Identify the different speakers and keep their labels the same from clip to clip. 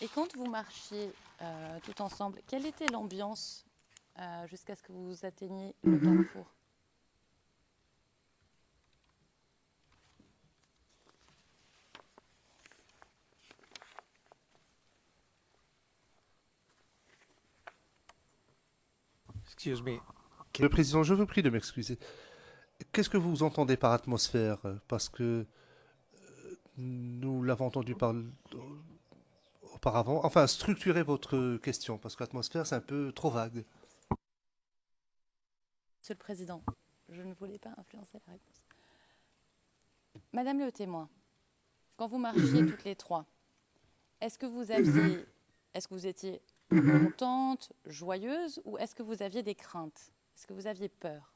Speaker 1: Et quand vous marchiez tout ensemble, quelle était l'ambiance jusqu'à ce que vous atteigniez le carrefour?
Speaker 2: Excuse me.
Speaker 3: Le président, je vous prie de m'excuser. Qu'est-ce que vous entendez par atmosphère? Parce que nous l'avons entendu auparavant. Enfin, structurez votre question, parce qu'atmosphère, c'est un peu trop vague.
Speaker 1: Monsieur le Président, je ne voulais pas influencer la réponse. Madame le témoin, quand vous marchiez toutes les trois, est-ce que vous étiez contente, joyeuse, ou est-ce que vous aviez des craintes? Est-ce que vous aviez peur?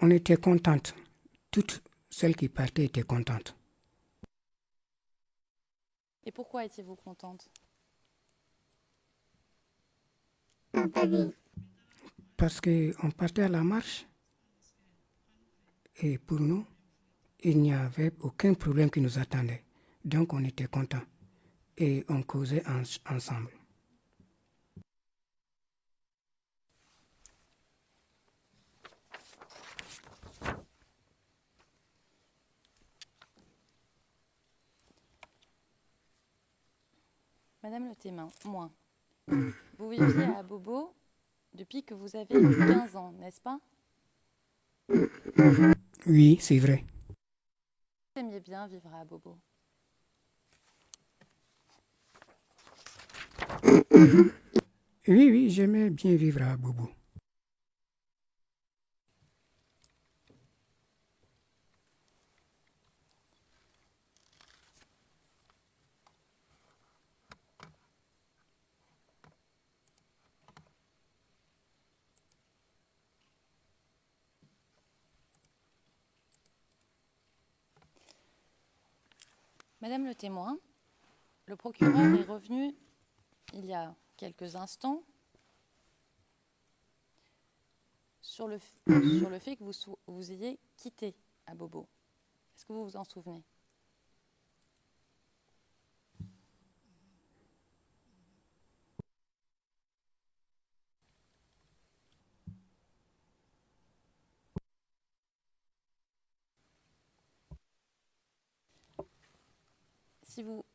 Speaker 2: On était contentes. Toutes celles qui partaient étaient contentes.
Speaker 1: Et pourquoi étiez-vous contente?
Speaker 2: Parce qu'on partait à la marche et pour nous, il n'y avait aucun problème qui nous attendait. Donc on était contents et on causait ensemble.
Speaker 1: Madame le témoin, vous viviez à Bobo depuis que vous avez 15 ans, n'est-ce pas?
Speaker 2: Oui, c'est vrai.
Speaker 1: Vous aimiez bien vivre à Bobo.
Speaker 2: Oui, j'aimais bien vivre à Bobo.
Speaker 1: Madame le témoin, le procureur est revenu il y a quelques instants sur le fait que vous ayez quitté à Bobo. Est-ce que vous vous en souvenez?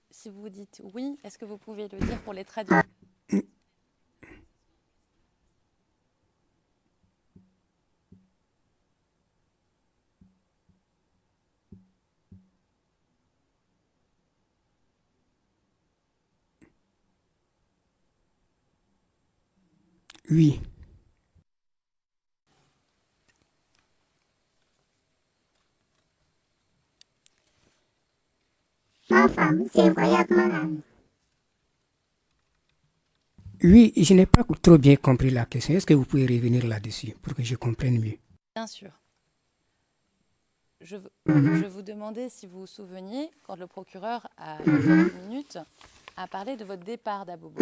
Speaker 1: Si vous dites oui, est-ce que vous pouvez le dire pour les traduire?
Speaker 2: Oui. Oui, je n'ai pas trop bien compris la question. Est-ce que vous pouvez revenir là-dessus pour que je comprenne mieux?
Speaker 1: Bien sûr. Je vous demandais si vous vous souveniez, quand le procureur, il y a quelques minutes, a parlé de votre départ d'Abobo.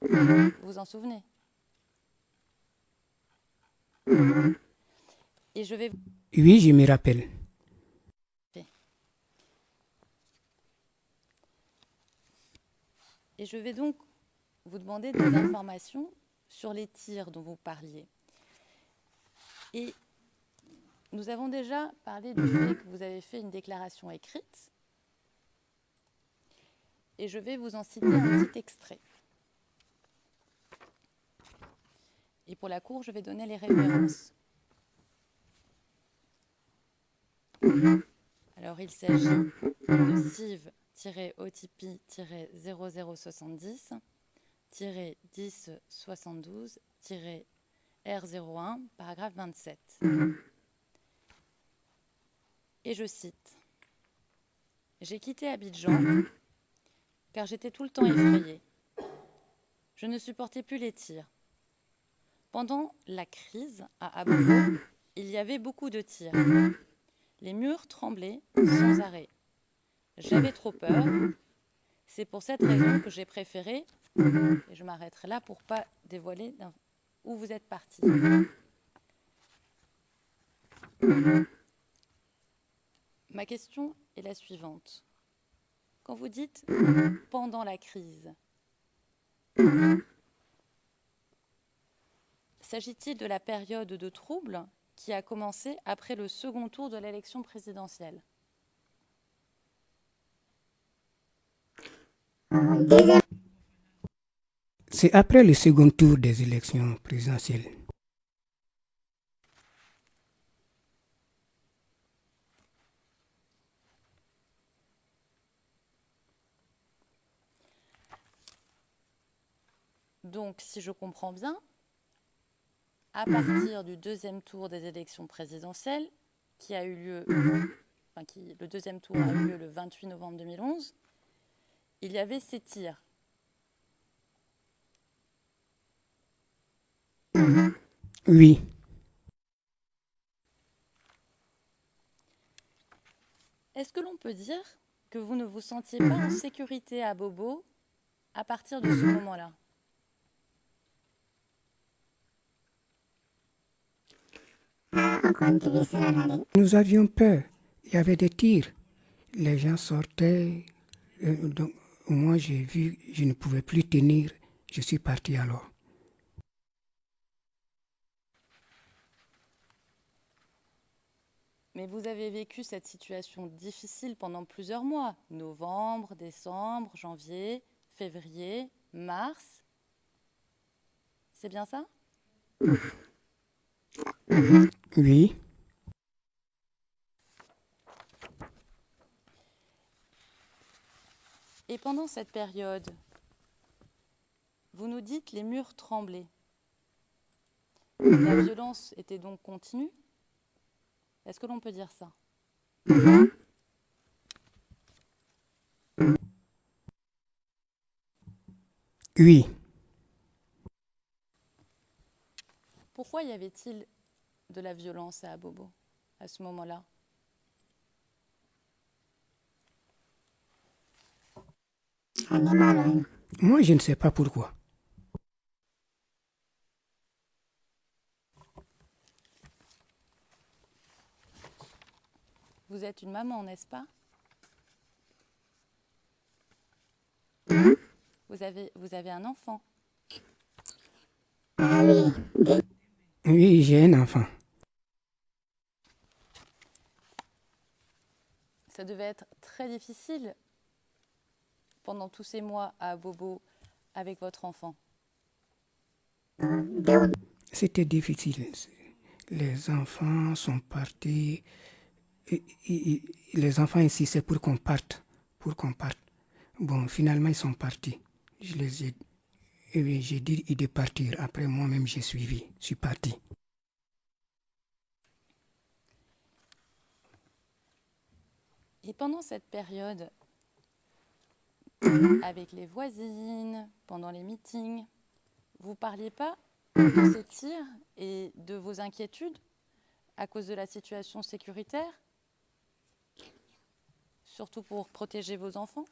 Speaker 1: Vous vous en souvenez? Et je vais...
Speaker 2: Oui, je me rappelle.
Speaker 1: Et je vais donc vous demander des informations sur les tirs dont vous parliez. Et nous avons déjà parlé du fait que vous avez fait une déclaration écrite. Et je vais vous en citer un petit extrait. Et pour la cour, je vais donner les références. Alors, il s'agit de CIV-OTP-0070-1072-R01, paragraphe 27. Et je cite: j'ai quitté Abidjan car j'étais tout le temps effrayée. Je ne supportais plus les tirs. Pendant la crise à Abobo, il y avait beaucoup de tirs. Les murs tremblaient sans arrêt. J'avais trop peur. C'est pour cette raison que j'ai préféré, et je m'arrêterai là pour ne pas dévoiler où vous êtes parti. Ma question est la suivante. Quand vous dites pendant la crise, s'agit-il de la période de trouble qui a commencé après le second tour de l'élection présidentielle?
Speaker 2: C'est après le second tour des élections présidentielles.
Speaker 1: Donc, si je comprends bien, à partir du deuxième tour des élections présidentielles, qui a eu lieu, le deuxième tour a eu lieu le 28 novembre 2011, il y avait ces tirs.
Speaker 2: Oui,
Speaker 1: Est-ce que l'on peut dire que vous ne vous sentiez pas en sécurité à Bobo à partir de ce moment-là?
Speaker 2: nous avions peur. Il y avait des tirs. Les gens sortaient. Donc, moi, j'ai vu, je ne pouvais plus tenir. Je suis parti alors.
Speaker 1: Mais vous avez vécu cette situation difficile pendant plusieurs mois. Novembre, décembre, janvier, février, mars. C'est bien ça?
Speaker 2: Oui,
Speaker 1: Et pendant cette période, vous nous dites les murs tremblaient. La violence était donc continue? Est-ce que l'on peut dire ça?
Speaker 2: oui.
Speaker 1: Pourquoi y avait-il de la violence à Abobo à ce moment-là?
Speaker 2: Moi, je ne sais pas pourquoi.
Speaker 1: Vous êtes une maman, n'est-ce pas? Vous avez un enfant.
Speaker 2: Oui, j'ai un enfant.
Speaker 1: Ça devait être très difficile pendant tous ces mois à Bobo avec votre enfant.
Speaker 2: C'était difficile. Les enfants sont partis. Les enfants insistaient pour qu'on parte. Pour qu'on parte. Bon, finalement, ils sont partis. Je les ai. J'ai dit de partir. Après, moi-même, j'ai suivi. Je suis parti.
Speaker 1: Et pendant cette période, avec les voisines, pendant les meetings, vous ne parliez pas de ces tirs et de vos inquiétudes à cause de la situation sécuritaire, surtout pour protéger vos enfants?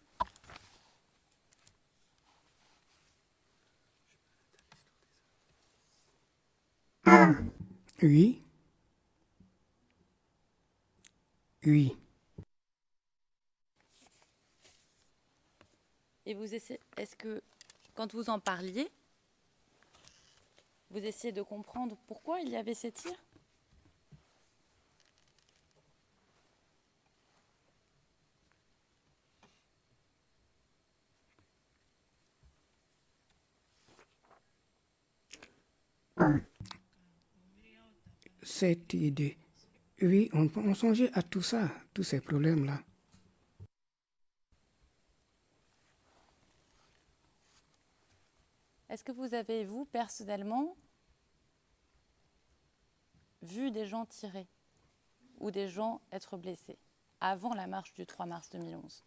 Speaker 2: Oui. Oui.
Speaker 1: Et est-ce que, quand vous en parliez, vous essayez de comprendre pourquoi il y avait ces tirs?
Speaker 2: Cette idée. Oui, on songeait à tout ça, tous ces problèmes-là.
Speaker 1: Est-ce que vous avez, vous, personnellement, vu des gens tirer ou des gens être blessés avant la marche du 3 mars 2011?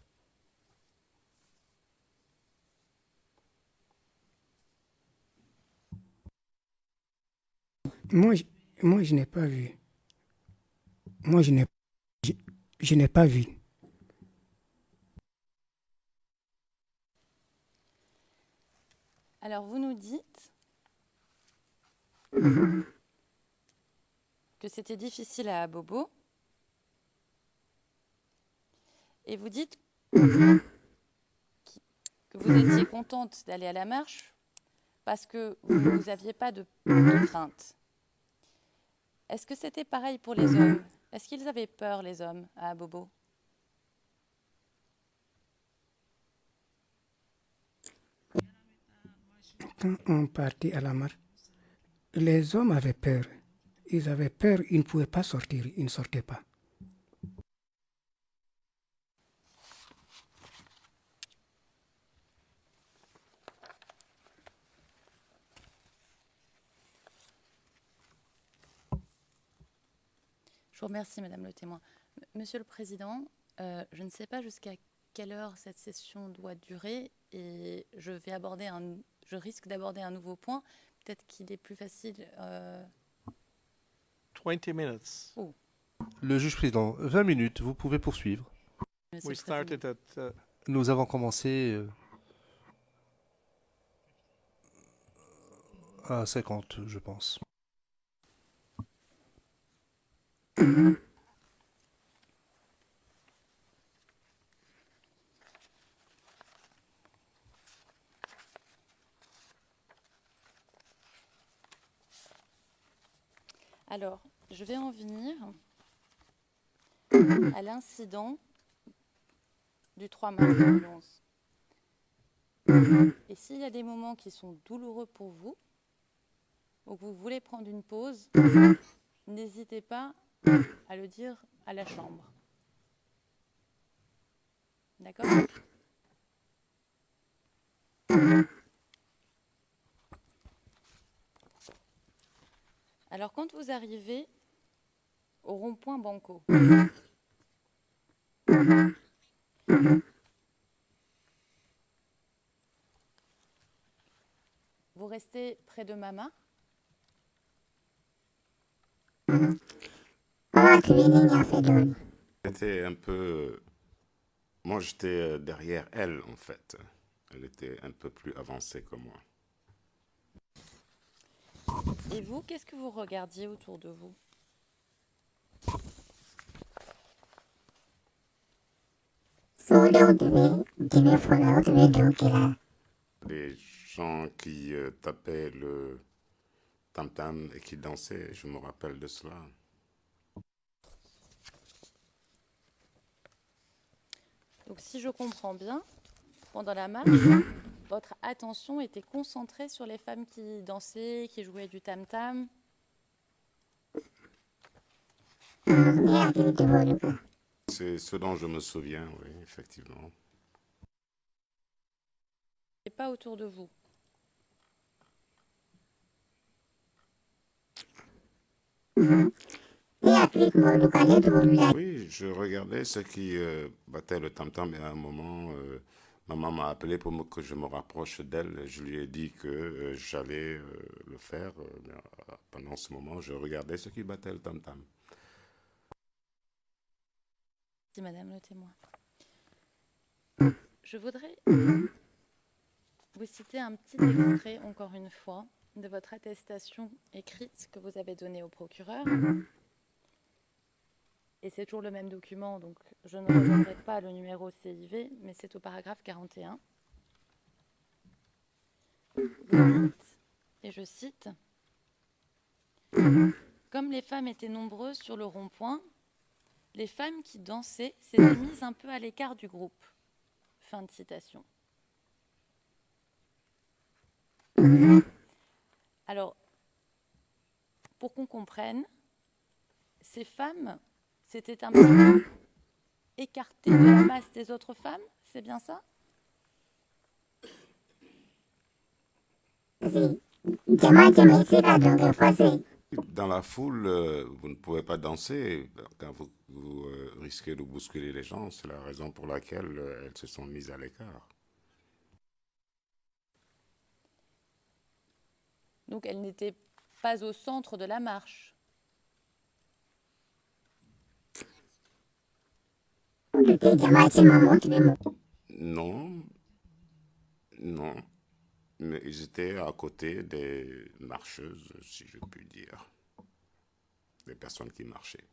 Speaker 2: Moi, je n'ai pas vu. Moi, je n'ai pas vu.
Speaker 1: Alors, vous nous dites que c'était difficile à Abobo Et vous dites que vous étiez contente d'aller à la marche parce que vous n'aviez pas de crainte. Est-ce que c'était pareil pour les hommes? Est-ce qu'ils avaient peur, les hommes, à Bobo?
Speaker 2: Quand on partit à la marche, les hommes avaient peur. Ils avaient peur, ils ne pouvaient pas sortir, ils ne sortaient pas.
Speaker 1: Je vous remercie, Madame le témoin. Monsieur le Président, je ne sais pas jusqu'à quelle heure cette session doit durer et je risque d'aborder un nouveau point. Peut-être qu'il est plus facile.
Speaker 4: 20 minutes.
Speaker 1: Oh,
Speaker 3: Le juge président, 20 minutes, vous pouvez poursuivre.
Speaker 1: Monsieur
Speaker 4: We
Speaker 1: le Président.
Speaker 4: started at
Speaker 3: Nous avons commencé à 50, je pense.
Speaker 1: Alors, je vais en venir à l'incident du 3 mars 2011. Et s'il y a des moments qui sont douloureux pour vous, ou que vous voulez prendre une pause, n'hésitez pas à le dire à la chambre. D'accord? Alors, quand vous arrivez au rond-point Banco, vous restez près de Mama.
Speaker 5: C'était un peu... Moi, j'étais derrière elle, en fait. Elle était un peu plus avancée que moi.
Speaker 1: Et vous, qu'est-ce que vous regardiez autour de vous?
Speaker 5: Les gens qui tapaient le tam-tam et qui dansaient, je me rappelle de cela.
Speaker 1: Donc, si je comprends bien, pendant la marche, votre attention était concentrée sur les femmes qui dansaient, qui jouaient du tam-tam.
Speaker 5: C'est ce dont je me souviens, oui, effectivement.
Speaker 1: Et pas autour de vous.
Speaker 5: Oui, je regardais ceux qui battaient le tam-tam et à un moment, maman m'a appelé pour que je me rapproche d'elle. Je lui ai dit que j'allais le faire. Pendant ce moment, je regardais ceux qui battaient le tam-tam.
Speaker 1: Merci, Madame le témoin. Je voudrais vous citer un petit extrait, encore une fois, de votre attestation écrite que vous avez donnée au procureur. Et c'est toujours le même document, donc je ne redonnerai pas le numéro CIV, mais c'est au paragraphe 41. Vous dites, et je cite, « Comme les femmes étaient nombreuses sur le rond-point, les femmes qui dansaient s'étaient mises un peu à l'écart du groupe. » Fin de citation. Alors, pour qu'on comprenne, ces femmes s'étaient un petit peu écartées de la masse des autres femmes, c'est bien ça?
Speaker 5: Dans la foule, vous ne pouvez pas danser. Quand vous risquez de bousculer les gens, c'est la raison pour laquelle elles se sont mises à l'écart.
Speaker 1: Donc, elles n'étaient pas au centre de la marche.
Speaker 5: Non, non, mais ils étaient à côté des marcheuses, si je puis dire, des personnes qui marchaient.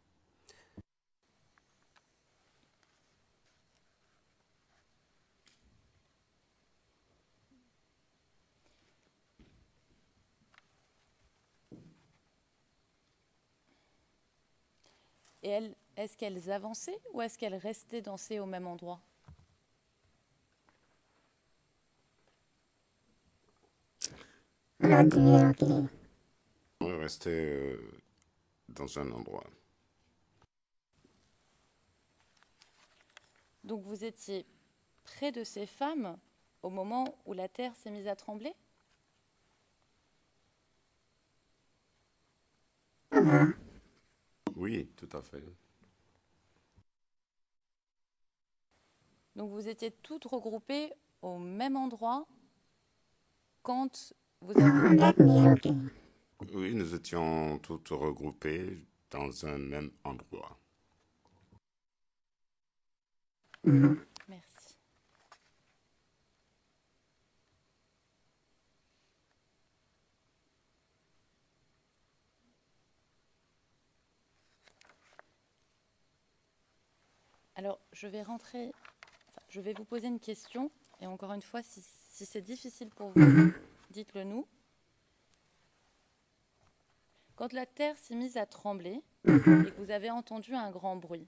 Speaker 1: Et elles, est-ce qu'elles avançaient ou est-ce qu'elles restaient danser au même endroit?
Speaker 5: On restait dans un endroit.
Speaker 1: Donc vous étiez près de ces femmes au moment où la terre s'est mise à trembler?
Speaker 5: Oui, tout à fait.
Speaker 1: Donc vous étiez toutes regroupées au même endroit quand vous avez...
Speaker 5: Oui, nous étions toutes regroupées dans un même endroit.
Speaker 1: Merci. Alors, je vais rentrer, enfin, je vais vous poser une question, et encore une fois, si c'est difficile pour vous, dites-le nous. Quand la terre s'est mise à trembler et que vous avez entendu un grand bruit,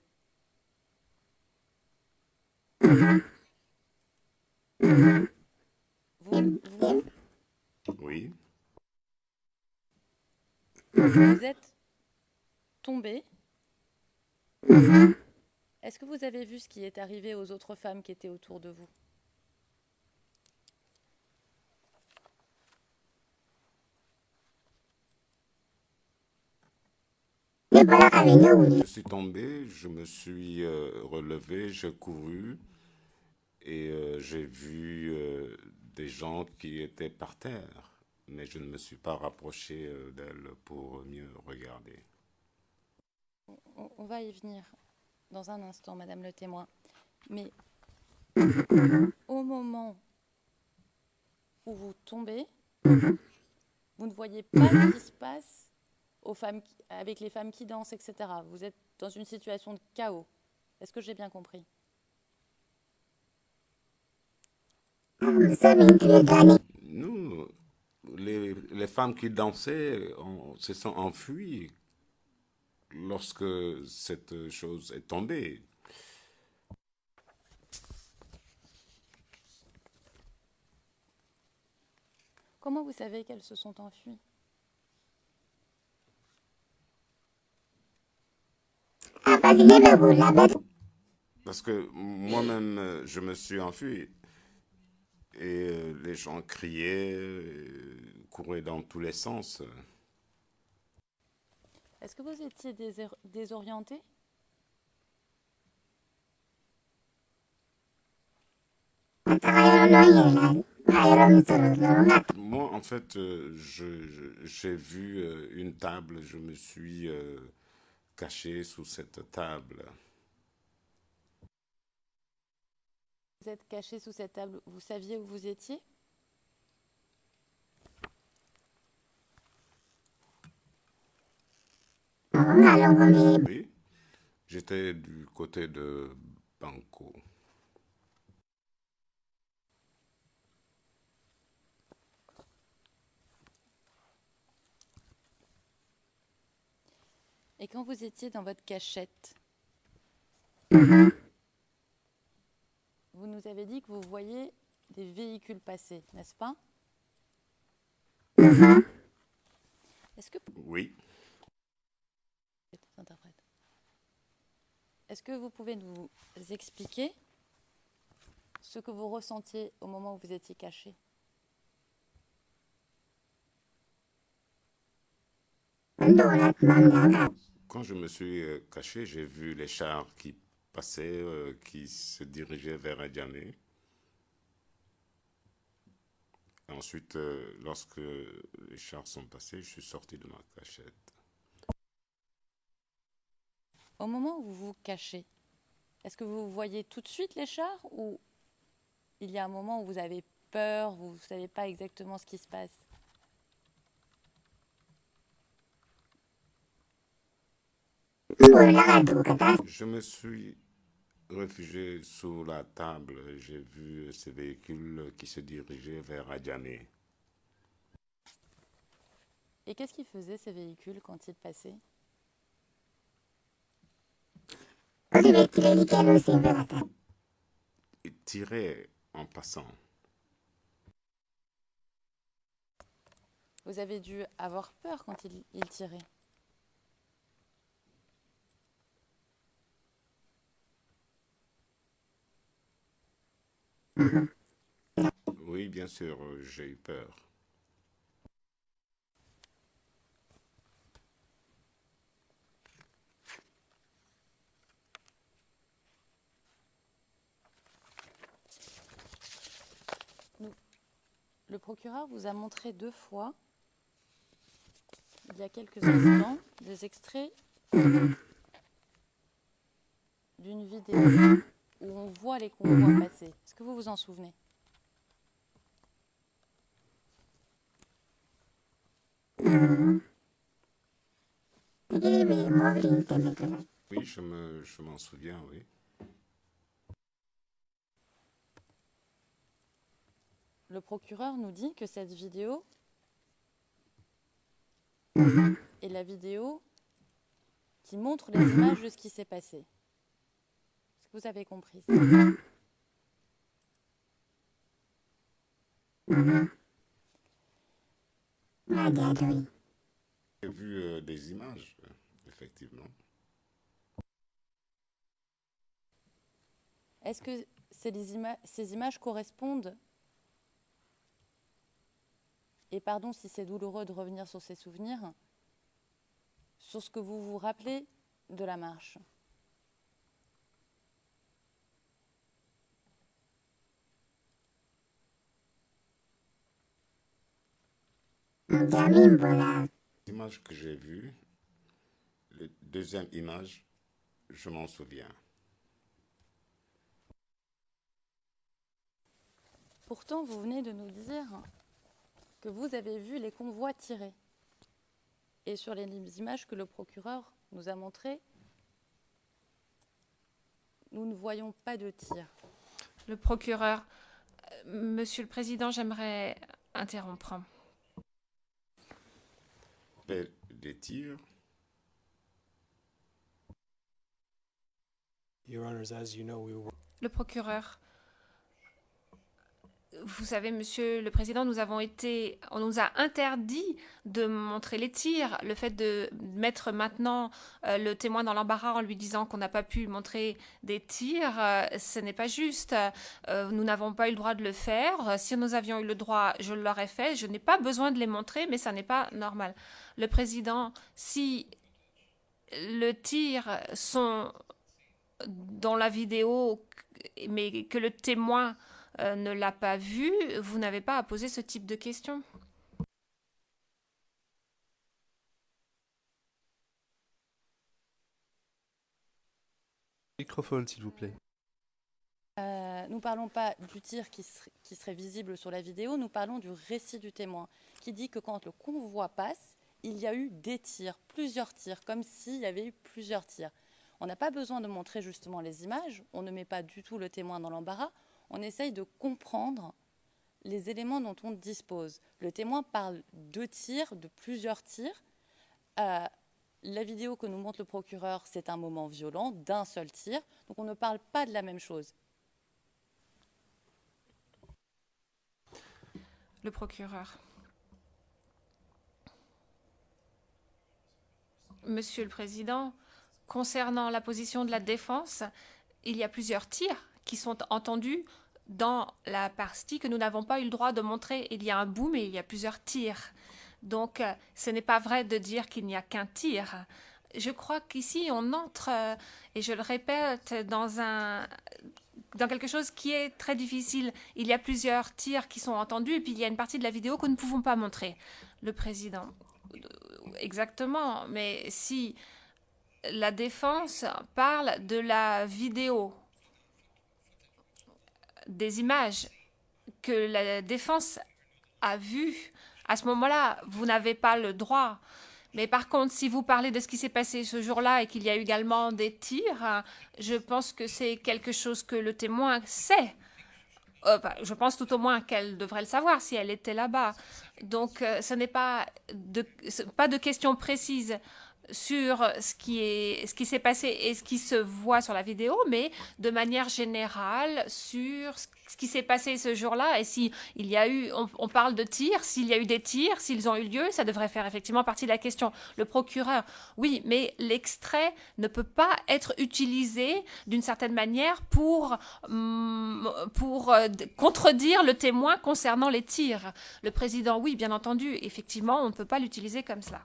Speaker 1: vous
Speaker 5: Oui,
Speaker 1: êtes tombé. Est-ce que vous avez vu ce qui est arrivé aux autres femmes qui étaient autour de vous?
Speaker 5: je suis tombé, je me suis relevé, j'ai couru et j'ai vu des gens qui étaient par terre, mais je ne me suis pas rapproché d'elles pour mieux regarder.
Speaker 1: On va y venir dans un instant, Madame le témoin. Mais au moment où vous tombez, vous ne voyez pas ce qui se passe aux femmes avec les femmes qui dansent, etc. Vous êtes dans une situation de chaos. Est-ce que j'ai bien compris?
Speaker 5: Nous, les femmes qui dansaient se sont enfuies lorsque cette chose est tombée.
Speaker 1: Comment vous savez qu'elles se sont enfuies?
Speaker 5: Parce que moi-même, je me suis enfui et les gens criaient, couraient dans tous les sens.
Speaker 1: Est-ce que vous étiez désorienté?
Speaker 5: Moi, en fait, j'ai vu une table, je me suis caché sous cette table.
Speaker 1: Vous êtes caché sous cette table, vous saviez où vous étiez?
Speaker 5: Oui, j'étais du côté de Banco.
Speaker 1: Et quand vous étiez dans votre cachette, vous nous avez dit que vous voyez des véhicules passer, n'est-ce pas? Est-ce que...
Speaker 5: Oui,
Speaker 1: Interprète. Est-ce que vous pouvez nous expliquer ce que vous ressentiez au moment où vous étiez caché?
Speaker 5: quand je me suis caché, j'ai vu les chars qui passaient, qui se dirigeaient vers Adjamé. Ensuite, lorsque les chars sont passés, je suis sorti de ma cachette.
Speaker 1: Au moment où vous vous cachez, est-ce que vous voyez tout de suite les chars ou il y a un moment où vous avez peur, vous ne savez pas exactement ce qui se passe?
Speaker 5: Je me suis réfugié sous la table. J'ai vu ces véhicules qui se dirigeaient vers Adjamé.
Speaker 1: Et qu'est-ce qu'ils faisaient ces véhicules quand ils passaient?
Speaker 5: Il tirait en passant.
Speaker 1: Vous avez dû avoir peur quand il tirait.
Speaker 5: Oui, bien sûr, j'ai eu peur.
Speaker 1: Le procureur vous a montré 2 fois, il y a quelques instants, des extraits d'une vidéo où on voit les convois passer. Est-ce que vous vous en souvenez?
Speaker 5: Oui, je m'en souviens, oui.
Speaker 1: Le procureur nous dit que cette vidéo est la vidéo qui montre les images de ce qui s'est passé. Est-ce que vous avez compris ça?
Speaker 5: J'ai vu des images, effectivement.
Speaker 1: Est-ce que ces images correspondent, et pardon si c'est douloureux de revenir sur ces souvenirs, sur ce que vous vous rappelez de la marche?
Speaker 5: L'image que j'ai vue, la deuxième image, je m'en souviens.
Speaker 1: Pourtant, vous venez de nous dire que vous avez vu les convois tirer. Et sur les images que le procureur nous a montrées, nous ne voyons pas de tir.
Speaker 4: Le procureur, Monsieur le Président, j'aimerais interrompre.
Speaker 5: Des tirs.
Speaker 4: Le procureur, vous savez, Monsieur le Président, on nous a interdit de montrer les tirs. Le fait de mettre maintenant le témoin dans l'embarras en lui disant qu'on n'a pas pu montrer des tirs, ce n'est pas juste. Nous n'avons pas eu le droit de le faire. Si nous avions eu le droit, je l'aurais fait. Je n'ai pas besoin de les montrer, mais ça n'est pas normal. Le Président, si le tir sont dans la vidéo, mais que le témoin ne l'a pas vu, vous n'avez pas à poser ce type de questions.
Speaker 3: Microphone, s'il vous plaît.
Speaker 1: Nous ne parlons pas du tir qui serait visible sur la vidéo, nous parlons du récit du témoin, qui dit que quand le convoi passe, il y a eu des tirs, plusieurs tirs, comme s'il y avait eu plusieurs tirs. On n'a pas besoin de montrer justement les images, on ne met pas du tout le témoin dans l'embarras, on essaye de comprendre les éléments dont on dispose. Le témoin parle de tirs, de plusieurs tirs. La vidéo que nous montre le procureur, c'est un moment violent, d'un seul tir, donc on ne parle pas de la même chose.
Speaker 4: Le procureur. Monsieur le Président, concernant la position de la défense, il y a plusieurs tirs qui sont entendus dans la partie que nous n'avons pas eu le droit de montrer. Il y a un boom et il y a plusieurs tirs. Donc, ce n'est pas vrai de dire qu'il n'y a qu'un tir. Je crois qu'ici, on entre, et je le répète, dans quelque chose qui est très difficile. Il y a plusieurs tirs qui sont entendus et puis il y a une partie de la vidéo que nous ne pouvons pas montrer. Le Président. Exactement, mais si la défense parle de la vidéo, des images que la défense a vues, à ce moment-là, vous n'avez pas le droit. Mais par contre, si vous parlez de ce qui s'est passé ce jour-là et qu'il y a eu également des tirs, je pense que c'est quelque chose que le témoin sait. Je pense tout au moins qu'elle devrait le savoir si elle était là-bas. Donc, ce n'est pas de questions précises sur ce qui s'est passé et ce qui se voit sur la vidéo, mais de manière générale sur ce qui s'est passé ce jour-là. Et si il y a eu, on parle de tirs, s'il y a eu des tirs, s'ils ont eu lieu, ça devrait faire effectivement partie de la question. Le procureur, oui, mais l'extrait ne peut pas être utilisé d'une certaine manière pour contredire le témoin concernant les tirs. Le président, oui, bien entendu, effectivement, on ne peut pas l'utiliser comme cela.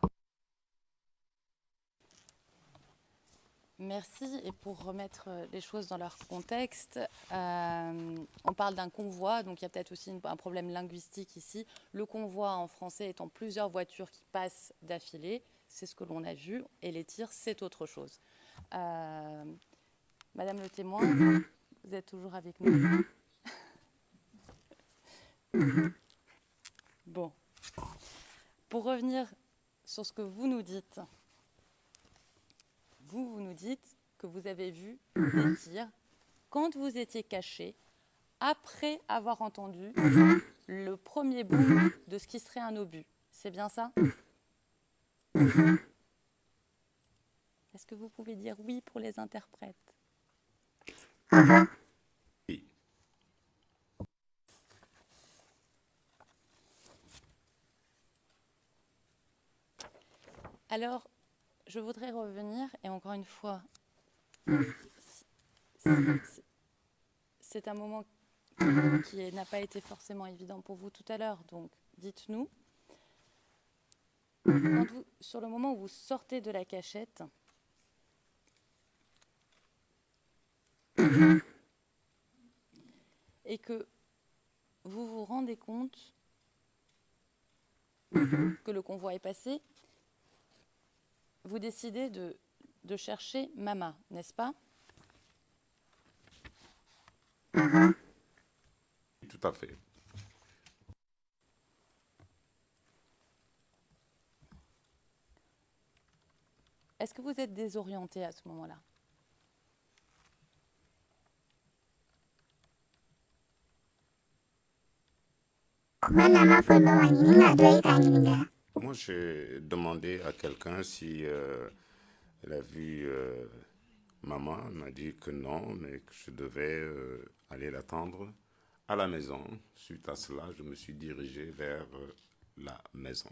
Speaker 1: Merci. Et pour remettre les choses dans leur contexte, on parle d'un convoi, donc il y a peut-être aussi un problème linguistique ici. Le convoi en français étant plusieurs voitures qui passent d'affilée, c'est ce que l'on a vu, et les tirs, c'est autre chose. Madame le témoin, vous êtes toujours avec nous? Bon. Pour revenir sur ce que vous nous dites, vous nous dites que vous avez vu des tirs quand vous étiez caché, après avoir entendu le premier boom de ce qui serait un obus. C'est bien ça? Est-ce que vous pouvez dire oui pour les interprètes?
Speaker 5: Oui.
Speaker 1: Alors, je voudrais revenir, et encore une fois, c'est un moment qui n'a pas été forcément évident pour vous tout à l'heure, donc dites-nous, sur le moment où vous sortez de la cachette, et que vous vous rendez compte que le convoi est passé, vous décidez de chercher Mama, n'est-ce pas?
Speaker 5: Tout à fait.
Speaker 1: Est-ce que vous êtes désorienté à ce moment-là?
Speaker 5: Moi, j'ai demandé à quelqu'un si elle a vu maman. Elle m'a dit que non, mais que je devais aller l'attendre à la maison. Suite à cela, je me suis dirigé vers la maison.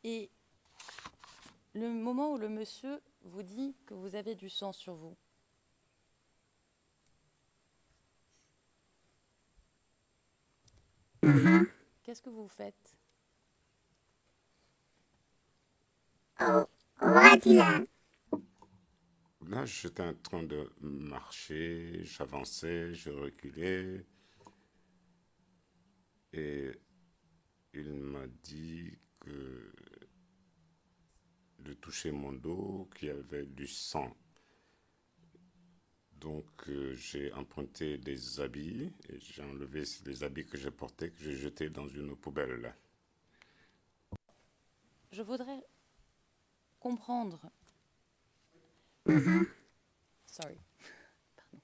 Speaker 1: Et le moment où le monsieur vous dit que vous avez du sang sur vous, qu'est-ce que vous faites?
Speaker 5: Là, j'étais en train de marcher, j'avançais, je reculais. Et il m'a dit que de toucher mon dos, qu'il y avait du sang. Donc j'ai emprunté des habits et j'ai enlevé les habits que j'ai portés, que j'ai jetés dans une poubelle.
Speaker 1: Je voudrais comprendre. Sorry. Pardon.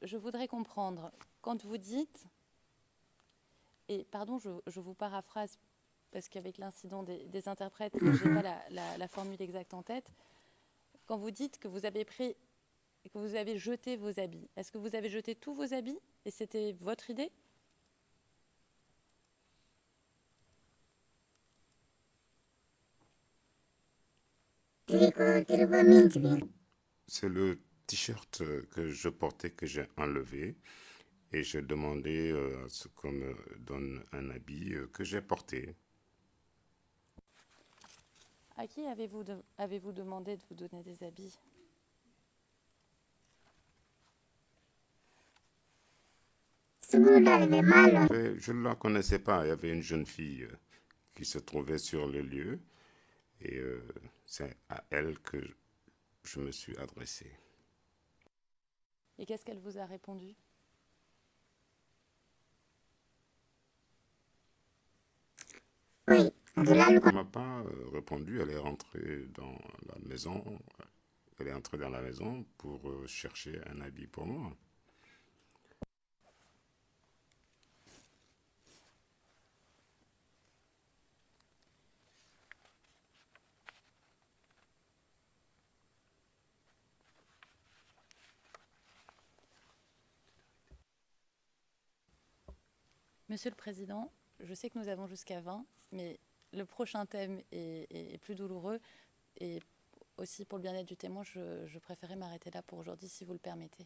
Speaker 1: Je voudrais comprendre. Quand vous dites, et pardon, je vous paraphrase parce qu'avec l'incident des interprètes, je n'ai pas la formule exacte en tête. Quand vous dites que vous avez pris et que vous avez jeté vos habits, est-ce que vous avez jeté tous vos habits et c'était votre idée?
Speaker 5: C'est le t-shirt que je portais que j'ai enlevé et j'ai demandé à ce qu'on me donne un habit que j'ai porté.
Speaker 1: À qui avez-vous demandé de vous donner des habits?
Speaker 5: Je ne la connaissais pas. Il y avait une jeune fille qui se trouvait sur le lieu et c'est à elle que je me suis adressé.
Speaker 1: Et qu'est-ce qu'elle vous a répondu?
Speaker 5: Elle ne m'a pas répondu. Elle est rentrée dans la maison. Elle est entrée dans la maison pour chercher un habit pour moi.
Speaker 1: Monsieur le Président, je sais que nous avons jusqu'à 20, mais le prochain thème est plus douloureux et aussi pour le bien-être du témoin, je préférais m'arrêter là pour aujourd'hui si vous le permettez.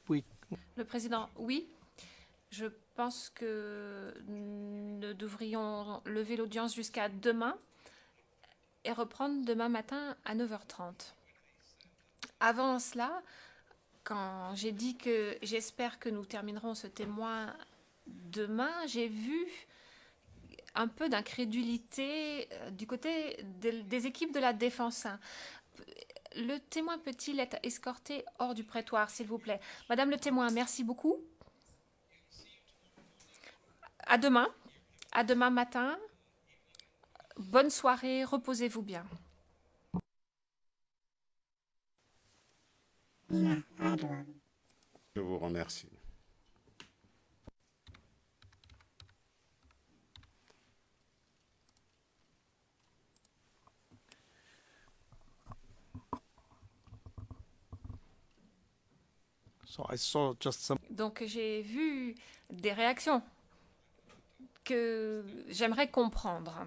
Speaker 3: Oui.
Speaker 4: Le Président, oui. Je pense que nous devrions lever l'audience jusqu'à demain et reprendre demain matin à 9h30. Avant cela, quand j'ai dit que j'espère que nous terminerons ce témoin demain, j'ai vu un peu d'incrédulité du côté des équipes de la défense. Le témoin peut-il être escorté hors du prétoire, s'il vous plaît? Madame le témoin, merci beaucoup. À demain matin. Bonne soirée, reposez-vous bien.
Speaker 5: Je vous remercie.
Speaker 4: Donc j'ai vu des réactions que j'aimerais comprendre.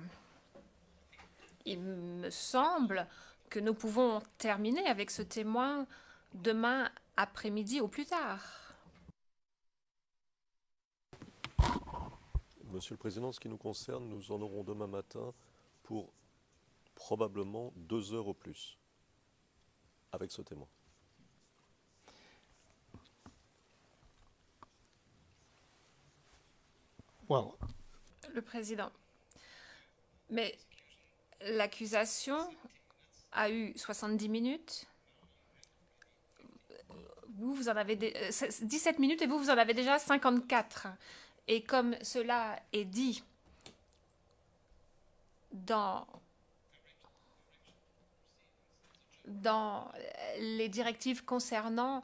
Speaker 4: Il me semble que nous pouvons terminer avec ce témoin demain après-midi au plus tard.
Speaker 6: Monsieur le Président, en ce qui nous concerne, nous en aurons demain matin pour probablement 2 heures au plus avec ce témoin.
Speaker 3: Well,
Speaker 4: Le Président. Mais l'accusation a eu 70 minutes. Vous en avez 17 minutes et vous en avez déjà 54. Et comme cela est dit dans les directives concernant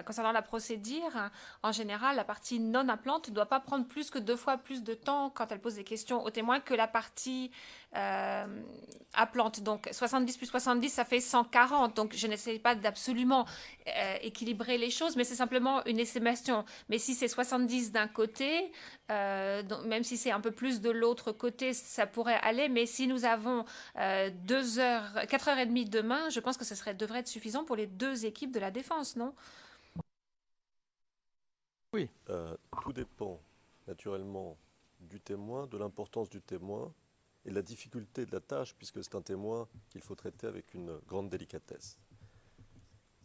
Speaker 4: concernant la procédure, en général, la partie non appelante ne doit pas prendre plus que 2 fois plus de temps quand elle pose des questions aux témoins que la partie appelante. Donc 70 plus 70, ça fait 140. Donc je n'essaie pas d'absolument équilibrer les choses, mais c'est simplement une estimation. Mais si c'est 70 d'un côté, donc même si c'est un peu plus de l'autre côté, ça pourrait aller. Mais si nous avons 2 heures, 4h30 demain, je pense que devrait être suffisant pour les deux équipes de la défense, non?
Speaker 3: oui.
Speaker 6: Tout dépend naturellement du témoin, de l'importance du témoin et de la difficulté de la tâche, puisque c'est un témoin qu'il faut traiter avec une grande délicatesse.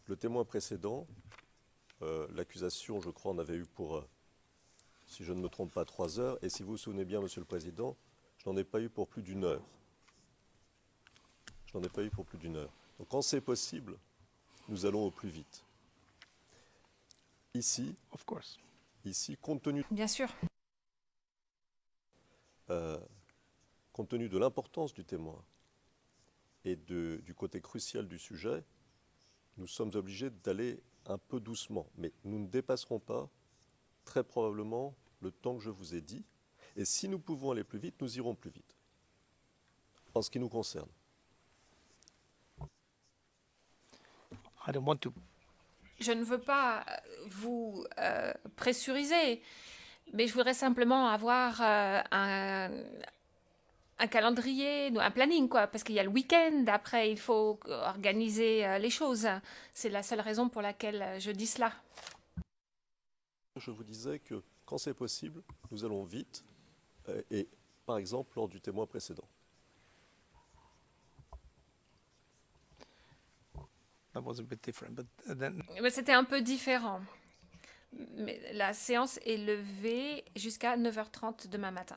Speaker 6: Le témoin précédent, l'accusation, je crois, en avait eu pour, si je ne me trompe pas, 3 heures. Et si vous vous souvenez bien, Monsieur le Président, je n'en ai pas eu pour plus d'1 heure. Je n'en ai pas eu pour plus d'1 heure. Donc quand c'est possible, nous allons au plus vite. Ici,
Speaker 3: Of course.
Speaker 6: compte tenu,
Speaker 4: Bien sûr.
Speaker 6: compte tenu de l'importance du témoin et du côté crucial du sujet, nous sommes obligés d'aller un peu doucement. Mais nous ne dépasserons pas, très probablement, le temps que je vous ai dit. Et si nous pouvons aller plus vite, nous irons plus vite. En ce qui nous concerne.
Speaker 3: I don't want to.
Speaker 4: Je ne veux pas vous pressuriser, mais je voudrais simplement avoir un calendrier, un planning, quoi, parce qu'il y a le week-end, après il faut organiser les choses. C'est la seule raison pour laquelle je dis cela.
Speaker 6: Je vous disais que quand c'est possible, nous allons vite, et par exemple lors du témoin précédent.
Speaker 3: That was a bit different, but then
Speaker 4: Mais c'était un peu différent. Mais la séance est levée jusqu'à 9h30 demain matin.